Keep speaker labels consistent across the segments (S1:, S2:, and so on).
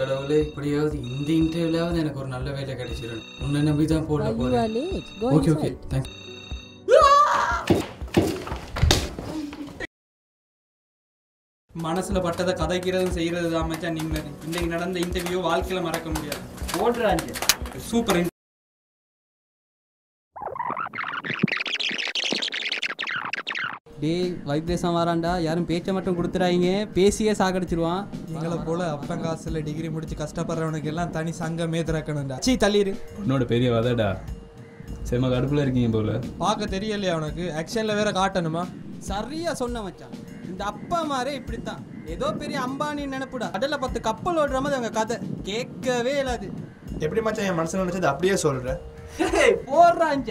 S1: கடவுளே இப்படியாவது இந்த இன்டர்வியூலாவது எனக்கு ஒரு நல்ல வேலை கிடைச்சிடணும். உன்னை நம்பி தான் போட போறேன். Okay okay thanks. மனசுல பட்டதை கதைக்கிறதும் செய்யறது தான் மச்சான் நிம்மதி. இன்னைக்கு நடந்த இன்டர்வியூ வாழ்க்கையில மறக்க முடியாது. ஓடுறாங்க சூப்பர்.
S2: டேய் வைப்ரேஷன் வரான்டா, யாரும் பேச்சை மட்டும் கொடுத்துறாங்க, பேசியே சாகடிச்சிருவான்.
S3: எங்களை போல அப்பன் காசுல டிகிரி முடிச்சு கஷ்டப்படுறவனுக்கு எல்லாம் தனி சங்கமே திறக்கணும்டா. சீ தள்ளிடு.
S4: உன்னோட பெரிய வதடா. செம கடுப்புல இருக்கீங்க போல.
S3: பார்க்க தெரியலையா உனக்கு? ஆக்ஷன்ல வேற காட்டணுமா?
S2: சரியா சொன்ன மச்சான். இந்த அப்பா மாரே இப்படித்தான். ஏதோ பெரிய அம்பானி நினைப்புடா. கடல்ல 10 கப்பல் ஓடுற மாதிரி அவங்க கதை கேட்கவே இல்லாது.
S5: எப்படி மச்சான் என் மனசுல நினைச்சது அப்படியே சொல்ற?
S2: போடுறான்.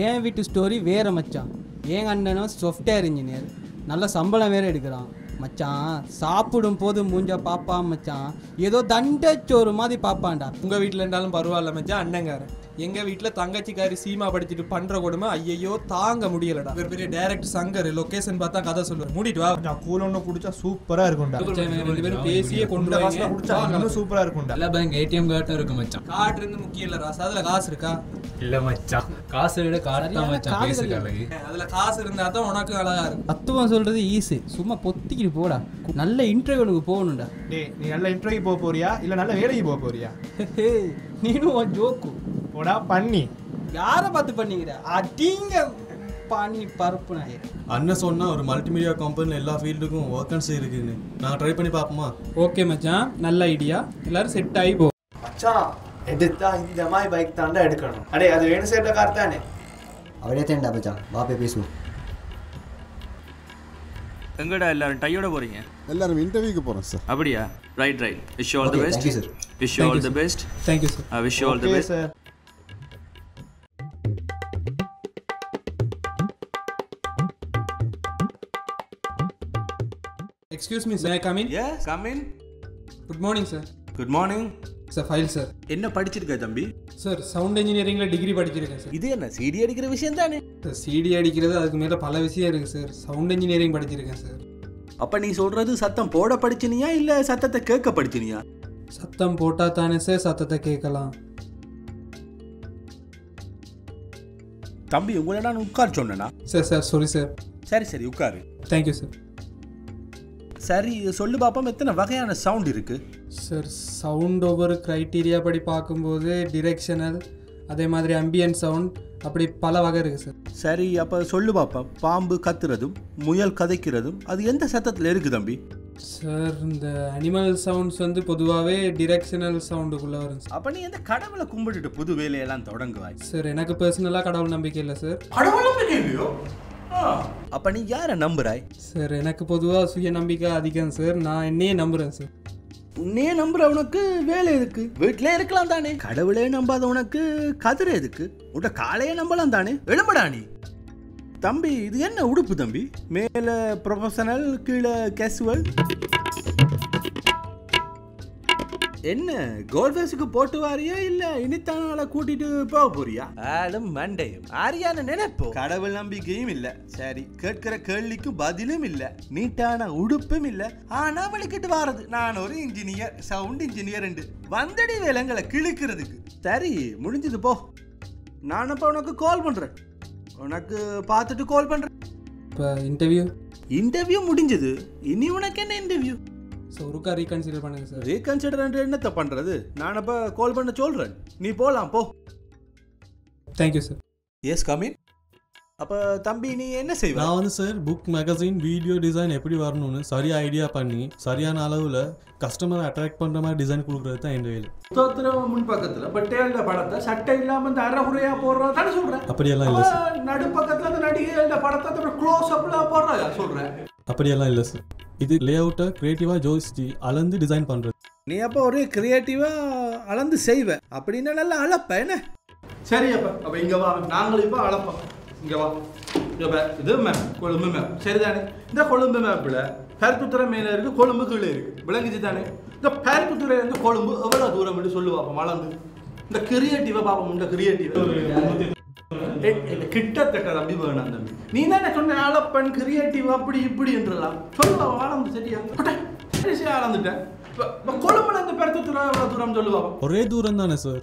S2: என் வீட்டு ஸ்டோரி வேற மச்சான். என் அண்ணனும் சாஃப்ட்வேர் இன்ஜினியர், நல்ல சம்பளம் வேற எடுக்கிறான் மச்சான். சாப்பிடும் போது மூஞ்சா பாப்பான் மச்சான், ஏதோ தண்டச்சோறு மாதிரி பாப்பான்டா.
S3: உங்க வீட்டில் இருந்தாலும் பரவாயில்ல மச்சான், அண்ணங்காரன். எங்க வீட்டில் தங்கச்சிக்காரி சீமா படிச்சுட்டு பண்ற கொடுமை ஐயோ தாங்க முடியலடா. இவர் பெரிய டைரக்ட் சங்கர், லொகேஷன் பார்த்தா கதை சொல்லுவார். மூடிட்டு வா.
S5: நான் கூல் ஒன்று குடிச்சா சூப்பரா இருக்கும்டா.
S3: ரெண்டு பேரும் பேசியே கொண்டு வாங்க.
S5: குடிச்சா இன்னும் சூப்பரா இருக்கும்டா.
S4: எல்லா பேங்க் ஏடிஎம் கார்டும் இருக்கு மச்சான்.
S3: கார்டு இருந்து முக்கியம் இல்ல ராசா, அதுல காசு இருக்கா?
S4: இல்ல மச்சான், காசு விட கார்டு தான் மச்சான் பேசுற அழகு.
S3: அதுல காசு இருந்தா தான் உனக்கு அழகா இருக்கும்.
S2: தத்துவம் சொல்றது ஈஸி, சும்மா பொத்திக்கிட்டு போடா. நல்ல இன்டர்வியூனுக்கு போகணும்டா.
S5: டேய் நீ நல்ல இன்டர்வியூ போக போறியா இல்ல நல்ல வேலைக்கு போக போறியா?
S2: நீனும் ஜோக்கு
S5: போடா பண்ணி.
S2: யாரை பார்த்து பண்ணீங்கிற அடிங்க பண்ணி பருப்பு நாயே.
S6: அண்ணன் சொன்னா ஒரு மல்டிமீடியா கம்பெனியில் எல்லா ஃபீல்டுக்கும் வேகன்சி இருக்குன்னு. நான் ட்ரை பண்ணி பார்ப்போமா?
S3: ஓகே மச்சான், நல்ல ஐடியா. எல்லாரும் செட் ஆகி போ.
S5: மச்சான் எடுத்தா இந்த மாதிரி பைக் தாண்டா எடுக்கணும். அடே அது வேணும் சேர்ந்த கார் தானே?
S7: அவரே தேண்டா மச்சான், வாப்பே பேசுவோம்.
S8: எங்கடா எல்லாரும் டையோட போறீங்க?
S9: எல்லாரும் இன்டர்வியூக்கு போறோம் சார்.
S8: அப்படியா? Right right. Wish you all the best.
S7: Thank you sir.
S8: Wish you all the best.
S3: Thank you sir.
S8: I wish you all the best.
S5: Sir.
S3: Excuse me sir, come in.
S8: Yes come in.
S3: Good morning sir.
S8: Good morning
S3: sir. File sir.
S8: என்ன படிச்சிருக்க தம்பி?
S3: Sir sound இன்ஜினியரிங்ல degree படிச்சிருக்கேன் sir.
S8: இது என்ன CD அடிக்கிற விஷயம் தானே?
S3: சார் சிடி அடிக்கிறது அதுக்கு மேல பல விஷயம் இருக்கு சார். சவுண்ட் இன்ஜினியரிங் படிச்சிருக்கேன் சார்.
S8: அப்ப நீ சொல்றது சத்தம் போட படிச்சினியா இல்ல சத்தத்தை கேட்க படிச்சினியா?
S3: சத்தம் போட்டா தானே சார் சத்தத்தை கேட்கலாம்.
S8: தம்பி உங்களை நான் உட்கார் சொன்னேனா?
S3: Sir sir sorry sir.
S8: சரி சரி உட்காரு.
S3: Thank you sir.
S8: சரி சொல்லு பாப்போம், எத்தனை வகையான சவுண்ட் இருக்கு?
S3: சார் சவுண்ட் ஒவ்வொரு க்ரைட்டீரியா படி பார்க்கும்போது டிரெக்ஷனல், அதே மாதிரி அம்பியன்ட் சவுண்ட், அப்படி பல வகை இருக்குது சார்.
S8: சரி அப்போ சொல்லு பாப்போம், பாம்பு கத்துறதும் முயல் கதைக்கிறதும் அது எந்த சத்தத்தில் இருக்குது தம்பி?
S3: சார் இந்த அனிமல் சவுண்ட்ஸ் வந்து பொதுவாகவே டிரெக்ஷனல் சவுண்டுக்குள்ளே வரும் சார்.
S8: அப்போ நீ எந்த கடவுளை கும்பிட்டுட்டு புது வேலையெல்லாம் தொடங்குவாய்?
S3: சார் எனக்கு பர்சனலாக கடவுள் நம்பிக்கை இல்லை சார்.
S8: கடவுள் நம்பிக்கை இல்லையோ? அப்போ நீ யாரை நம்புறாய்?
S3: சார் எனக்கு பொதுவாக சுய நம்பிக்கை அதிகம் சார். நான் என்னையே நம்புகிறேன் சார்.
S8: உன்னே நம்புற உனக்கு வேலை எதுக்கு? வீட்டிலே இருக்கலாம் தானே. கடவுளே நம்பாத உனக்கு கதிர எதுக்கு? உட காலையே நம்பலாம் தானே. எழும்படா நீ. தம்பி இது என்ன உடுப்பு தம்பி? மேல ப்ரொஃபஷனல், கீழே கேசுவல். என்ன கோல்ஃபேஸுக்கு போட்டு வாரியா இல்ல இனித்தானால கூட்டிட்டு போக போறியா? ஆளும் மண்டையும் ஆரியான நினைப்போ. கடவுள் நம்பிக்கையும் இல்ல. சரி கேட்கிற கேள்விக்கும் பதிலும் இல்ல. நீட்டான உடுப்பும் இல்ல. ஆனா வலிக்கிட்டு வாரது நான் ஒரு இன்ஜினியர், சவுண்ட் இன்ஜினியர் வந்தடி வேலைங்களை கிழிக்கிறதுக்கு. சரி முடிஞ்சது போ. நான் அப்ப உனக்கு கால் பண்றேன். உனக்கு பார்த்துட்டு கால் பண்றேன்.
S3: இப்போ இன்டர்வியூ
S8: முடிஞ்சது. இனி உனக்கு என்ன இன்டர்வியூ?
S3: ஸோ ஒருக்கா ரீகன்சிடர் பண்ணுங்க சார்.
S8: ரீகன்சிடர் என்னத்தை பண்றது? நான் அப்ப கால் பண்ண சொல்றேன், நீ போலாம் போ.
S3: Thank you sir.
S8: Yes come in. அப்ப தம்பி நீ என்ன செய்வ?
S6: நான் வந்து sir book magazine video design எப்படி வரணும்னு சரியா ஐடியா பண்ணி சரியான அளவில் கஸ்டமரை அட்ராக்ட் பண்ணுற மாதிரி டிசைன் கொடுக்குறது தான் என் வேலை.
S8: தோத்திரம் முன் பக்கத்தில் பட்டேல்ட படத்தை சட்டை இல்லாமல் இந்த அரைகுறையா போடுறோம் தானே சொல்கிறேன்.
S6: அப்படியெல்லாம் இல்லை சார்.
S8: நடு பக்கத்தில் அந்த நடிகைகளோட படத்தை க்ளோஸ் அப்லாம் போடுறா சொல்கிறேன்.
S6: அப்படியெல்லாம் இல்லை சார். இது லே அவுட்டை க்ரியேட்டிவாக ஜோசிச்சு அளந்து டிசைன் பண்ணுறது.
S8: நீ அப்போ ஒரு கிரியேட்டிவாக அளந்து செய்வேன் அப்படின்னா நல்லா அளப்ப என்ன? சரி அப்போ இங்கே வா, நாங்களும் இப்போ அளப்போம். இங்கே வா. இது மேம் கொழும்பு மேம் சரிதானே? இந்த கொழும்பு மேப்பில் பருத்துத்துறை மேலே இருக்குது, கொழும்பு கீழே இருக்குது. விளங்குச்சு தானே? இந்த பருத்துத்துறையிலேருந்து கொழும்பு எவ்வளோ தூரம் என்று சொல்லு பார்ப்போம் வளர்ந்து. இந்த கிரியேட்டிவை பார்ப்போம். இந்த கிரியேட்டிவ் கிட்டத்தட்ட தம்பி வேணாம் தம்பி. நீ தானே சொன்ன அளப்பன் கிரியேட்டிவ் அப்படி இப்படி என்றலாம் சொல்லுவா வளர்ந்து. சரியா அளந்துட்டேன். கொழும்புல இந்த பெருத்தத்துல எவ்வளவு தூரம் சொல்லுவாங்க?
S6: ஒரே தூரம் தானே சார்.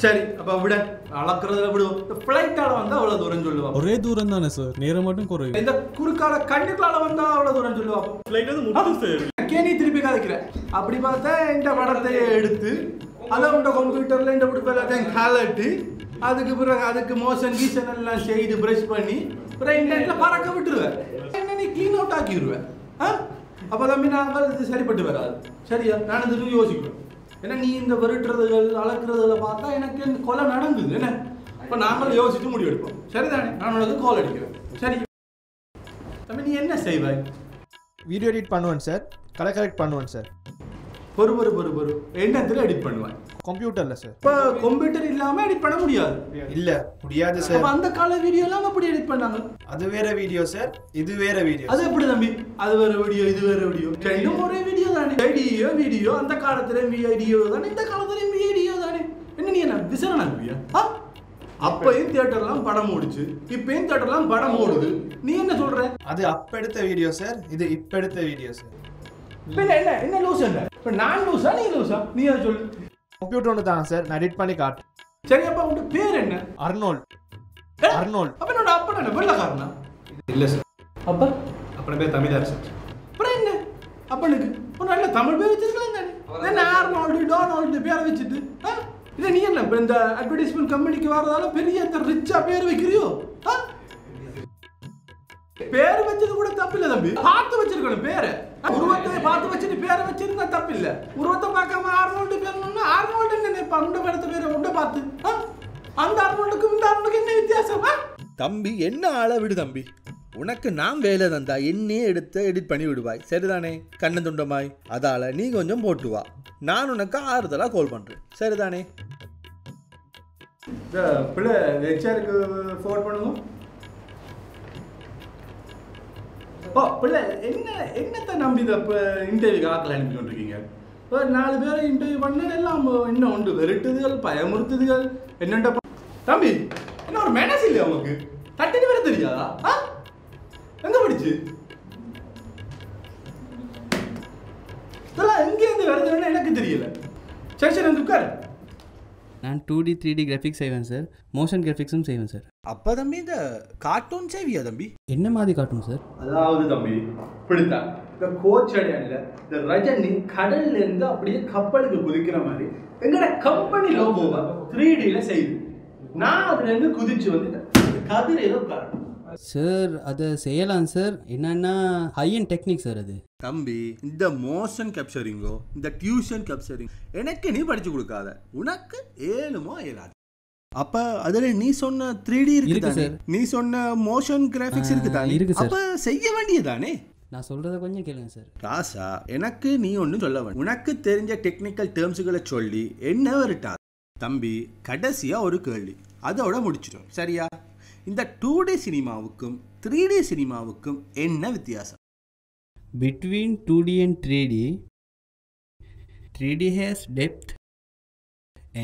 S8: சரி அப்ப விட அளக்குறதுல விடுவோம். இந்த ஃப்ளைட்டால வந்தா அவ்வளவு தூரம் சொல்லுவாங்க.
S6: ஒரே தூரம் தானே சார், நேரம் மட்டும் குறையும்.
S8: இந்த குறுக்கால கண்ணுக்கால வந்தா அவ்வளவு தூரம் சொல்லுவாங்க.
S3: ஃப்ளைட் வந்து முட்டு சார்.
S8: கேனி திருப்பி கதைக்கிற அப்படி பார்த்தா இந்த படத்தை எடுத்து அதை உண்ட கம்ப்யூட்டர்ல இந்த பிடிப்ப எல்லாத்தையும் கலட்டி அதுக்கு பிறகு அதுக்கு மோஷன் கீஷன் எல்லாம் செய்து பிரஷ் பண்ணி பிறகு இன்டர்நெட்ல பறக்க விட்டுருவேன். என்ன நீ க்ளீன் அவுட் ஆக்கிடுவேன். அப்போ தம்பி நாங்கள் இது சரிப்பட்டு வராது. சரியா? நான் இதுக்கு யோசிக்கிறேன். ஏன்னா நீ இந்த விரட்டுறதுகள் அளக்குறதுகளை பார்த்தா எனக்கு கொலை நடந்தது என்ன. இப்போ நாங்கள் யோசிச்சு முடிவெடுப்போம். சரிதானே? நான் உனக்கு கால் அடிக்கிறேன். சரி தம்பி நீ என்ன செய்வாய்?
S5: வீடியோ எடிட் பண்ணுவேன் சார், கலர் கரெக்ட் பண்ணுவேன் சார்.
S8: பொறு என்னத்துல எடிட் பண்ணுவேன்?
S5: கம்ப்யூட்டரில் சார்.
S8: இப்போ கம்ப்யூட்டர் இல்லாமல் எடிட் பண்ண முடியாது.
S5: இல்லை முடியாது சார்.
S8: அப்போ அந்த கால வீடியோ எல்லாம் எப்படி எடிட் பண்ணாங்க?
S5: அது வேற வீடியோ சார், இது வேற வீடியோ.
S8: அது எப்படி தம்பி? அது வேற வீடியோ இது வேற வீடியோ, ரெண்டும் ஒரே வீடியோ தானே. வீடியோ அந்த காலத்துல வீடியோ தானே, இந்த காலத்துல வீடியோ தானே. என்ன நீ என்ன விசரணா நம்பியா? அப்பயும் தியேட்டர்லாம் படம் ஓடுச்சு, இப்பயும் தியேட்டர்லாம் படம் ஓடுது. நீ என்ன சொல்ற?
S5: அது அப்ப எடுத்த வீடியோ சார், இது இப்ப எடுத்த வீடியோ சார்.
S8: என்ன லூஸ் என்ன? இப்போ நான் லூஸா நீ லூஸா? நீ அதை சொல்லு.
S5: கம்ப்யூட்டர் ஒன்று தானே சார், நான் எடிட் பண்ணி காட்டு.
S8: சரி அப்பா உங்க பேர் என்ன?
S5: அர்னோல்ட்.
S8: அப்ப என்னோட அப்பா என்ன வெள்ளக்காரனா?
S5: இல்லை சார்.
S8: அப்பா
S5: அப்பன பேர் தமிழர் சார்.
S8: அப்புறம் என்ன அப்பனுக்கு ஒரு நல்ல தமிழ் பேர் வச்சிருக்கலாம் தானே. என்ன ஆர்னால்டு டோனால்டு பேரை வச்சுட்டு இல்லை நீ என்ன இப்போ இந்த அட்வர்டைஸ்மெண்ட் கம்பெனிக்கு வரதால பெரிய இந்த ரிச்சா பேர் வைக்கிறியோ? பேர் வச்சது கூட தப்பு இல்லை தம்பி. பார்த்து வச்சிருக்கணும் பேரை. உருவத்தை பார்த்து வச்சுட்டு பேரை வச்சிருந்தா தப்பு இல்லை. உருவத்தை பார்க்காம ஆர்னால்டு பேர்னா ஆர்னால்டு என்ன உண்ட பேரத்த பேரை உண்ட பார்த்து அந்த ஆர்னால்டுக்கும் இந்த ஆர்னால்டுக்கு என்ன வித்தியாசம்? தம்பி என்ன ஆள விடு தம்பி. உனக்கு நான் வேலை தந்தா என்னையே எடுத்து எடிட் பண்ணி விடுவாய். சரிதானே? கண்ணன் துண்டமாய் அதால நீ கொஞ்சம் போட்டு வா. நான் உனக்கு ஆறுதலா கால் பண்றேன். சரிதானே? பிள்ளை ஹெச்ஆருக்கு ஃபோன் பண்ணுவோம். ஓ பிள்ளை என்னத்தை நம்பி இந்த இன்டர்வியூக்கு ஆக்கில் அனுப்பி கொண்டிருக்கீங்க? 4 பேரை இன்டர்வியூ பண்ண எல்லாம் இன்னும் உண்டு வெறுட்டுதுகள் பயமுறுத்துதுகள் என்னென்ன. தம்பி என்ன ஒரு மேனஸ் இல்லையா உனக்கு? தட்டிட்டு வர தெரியாதா? எங்க படிச்சு இதெல்லாம் எங்கேருந்து வருதுன்னு எனக்கு தெரியல. சரி சரி வந்து உட்காரு.
S2: நான் 2D 3D கிராஃபிக்ஸ் செய்வேன் சார், மோஷன் கிராஃபிக்ஸும் செய்வேன் சார்.
S8: அப்போ தம்பி இந்த கார்ட்டூன் செய்வியா தம்பி?
S2: என்ன மாதிரி காட்டும் சார்?
S8: அதாவது தம்பி இப்படித்தான் இந்த கோச் அடையாள இந்த ரஜினி கடல்ல இருந்து அப்படியே கப்பலுக்கு குதிக்கிற மாதிரி எங்கட கம்பெனி லோகோவை 3Dல செய்யுது. நான் அதுல இருந்து குதிச்சு வந்து கதிரையில உட்காரணும்.
S2: சார் அதை செய்யலாம் சார், என்னன்னா ஹை அண்ட் டெக்னிக் சார். அது
S8: தம்பி இந்த மோஷன் கேப்சரிங்கோ இந்த டியூஷன் கேப்சரிங் எனக்கு நீ படிச்சு கொடுக்காத. உனக்கு ஏழுமோ ஏழாது. அப்ப அதுல நீ சொன்ன 3D இருக்கு சார், நீ சொன்ன மோஷன் கிராபிக்ஸ் இருக்கு தானே, அப்ப செய்ய வேண்டியதானே.
S2: நான் சொல்றத கொஞ்சம் கேளுங்க சார்.
S8: ராசா எனக்கு நீ ஒன்றும் சொல்ல வேண்டாம். உனக்கு தெரிஞ்ச டெக்னிக்கல் டேர்ம்ஸுகளை சொல்லி என்ன வருட்டா தம்பி. கடைசியா ஒரு கேள்வி, அதோட முடிச்சிடும். சரியா? இந்த 2D சினிமாவுக்கும் 3D சினிமாவுக்கும் என்ன வித்தியாசம்?
S2: Between 2D and 3D, 3D has depth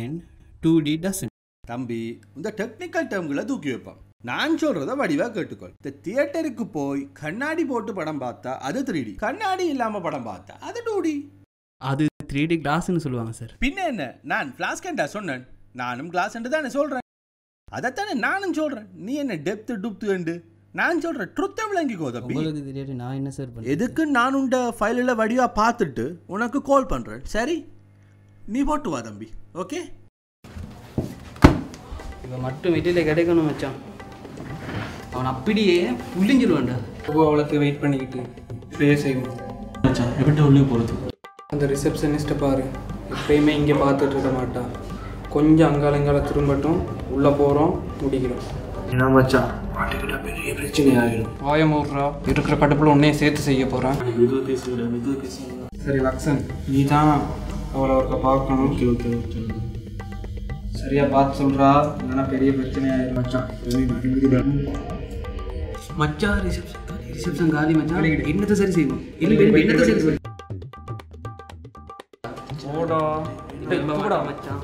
S2: and 2D doesn't.
S8: தம்பி இந்த டெக்னிக்கல் டேர்ம்களை தூக்கி வைப்பான். நான் சொல்றத வடிவா கேட்டுக்கொள். இந்த தியேட்டருக்கு போய் கண்ணாடி போட்டு படம் பார்த்தா அது 3D, கண்ணாடி இல்லாம படம் பார்த்தா அது 2D.
S2: அது 3D கிளாஸ்ன்னு சொல்லுவாங்க சார்.
S8: பின்ன என்ன, நான் கிளாஸ் கண்டா சொன்னேன். நானும் கிளாஸ் தானே சொல்றேன். அதைத்தானே நானும் சொல்றேன். நீ என்ன டெப்த் டுப்த் கண்டு நான் சொல்றேன். ட்ருத்தை விளங்கிக்கோ தம்பி.
S2: உங்களுக்கு தெரியாது நான் என்ன சார் பண்ணேன்.
S8: எதுக்கு நான் உண்ட ஃபைலில் வடிவா பார்த்துட்டு உனக்கு கால் பண்றேன். சரி நீ போட்டு வா தம்பி. ஓகே
S2: இப்போ மட்டும் வெளியில் கிடைக்கணும் மச்சான். அவன் அப்படியே புள்ளிஞ்சிருவான்டா.
S1: இப்போ அவளுக்கு வெயிட் பண்ணிக்கிட்டு ப்ரே செய்வோம்
S6: மச்சான் எப்படி உள்ளே போகிறது?
S1: அந்த ரிசப்ஷனிஸ்ட்டை பாரு, எப்பயுமே இங்கே பார்த்துட்டு இருக்க மாட்டான். கொஞ்சம் அங்காலங்கால திரும்பட்டும், உள்ளே போகிறோம் முடிக்கிறோம்.
S5: என்ன மச்சான்
S1: மாட்டிக்கிட்ட பெரிய பிரச்சனை ஆகிடும். ஆயமூர்ரா இருக்கிற கடுப்பில் உன்னையே சேர்த்து செய்ய போகிறேன். சரி லக்ஷன், நீ தான் அவளை ஒருக்க பார்க்கணும்.
S6: ஓகே ஓகே ஓகே
S1: சரியா பார்த்து சொல்கிறா, இல்லைன்னா பெரிய பிரச்சனை ஆகிடும்.
S2: மச்சான் ரிசப்ஷன் காலி மச்சான். என்னத்தை சரி செய்வோம்? என்னத்தை சரி செய்வோம்?
S1: போடா மச்சான்.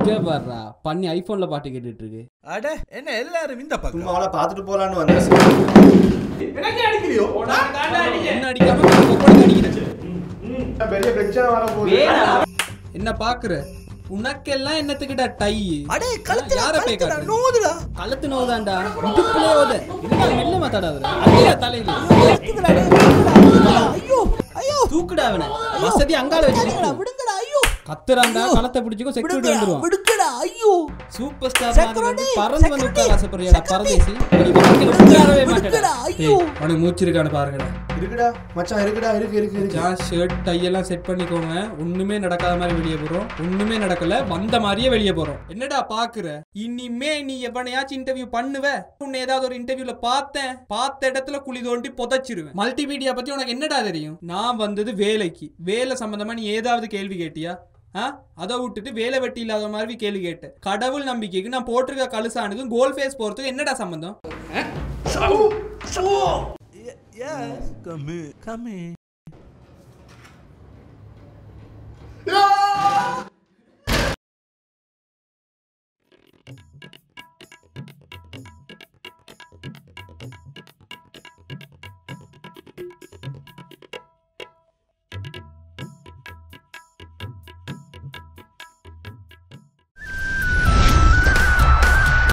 S2: இங்கே பாடுறா பண்ணி ஐஃபோனில் பாட்டு கேட்டுட்டு இருக்கு.
S8: அட என்ன எல்லாரும் இந்த பக்கம்
S5: சும்மா அவளை பார்த்துட்டு போலான்னு வந்தேன் சார்.
S3: என்ன அடிக்காம கொப்பளம் அடிக்கிறேன்.
S5: பெரிய பிரச்சனை வர போகுது.
S3: என்ன பாக்குற உனக்கெல்லாம் என்னத்துக்கிட்ட டை
S8: அடே கழுத்துல
S3: யார போய் காட்டுற?
S8: நோதுடா
S2: கழுத்து நோதாண்டா இடுப்புலே ஓத இருந்தா மெல்ல மாத்தாடாத அப்படியே தலையில
S8: ஐயோ ஐயோ
S2: தூக்குடா அவனை வசதி அங்கால வச்சு
S8: விடுங்கடா ஐயோ
S2: கத்துறாண்டா களத்தை பிடிச்சிக்கோ செக்யூரிட்டி வந்துருவான்.
S8: விடுங்கடா ஐயோ
S2: சூப்பர் ஸ்டார் மாதிரி பறந்து வந்து உட்கார ஆசைப்படுறியாடா பரதேசி நீ வாழ்க்கையில உட்காரவே மாட்டேடா.
S3: ஏய் உனக்கு மூச்சு இருக்கான்னு பாருங்கடா.
S5: இருக்குடா மச்சான் இருக்குடா இருக்கு
S3: ஜான் ஷர்ட் டை எல்லாம் செட் பண்ணிக்கோங்க. ஒண்ணுமே நடக்காத மாதிரி வெளியே போறோம். ஒண்ணுமே நடக்கல வந்த மாதிரியே வெளியே போறோம். என்னடா பாக்குற இனிமே நீ எவனையாச்சும் இன்டர்வியூ பண்ணுவ உன்னை ஏதாவது ஒரு இன்டர்வியூல பார்த்த இடத்துல குழி தோண்டி புதைச்சிருவேன். மல்டிமீடியா பத்தி உனக்கு என்னடா தெரியும்? நான் வந்தது வேலைக்கு. வேலை சம்பந்தமா நீ ஏதாவது கேள்வி கேட்டியா? அதை விட்டுட்டு வேலை வெட்டி இல்லாத மாதிரி கேள்வி கேட்டு கடவுள் நம்பிக்கைக்கு நான் போட்டிருக்க கழுசானுக்கும் கோல் ஃபேஸ் போறதுக்கு என்னடா சம்பந்தம்?
S8: Yes, come in.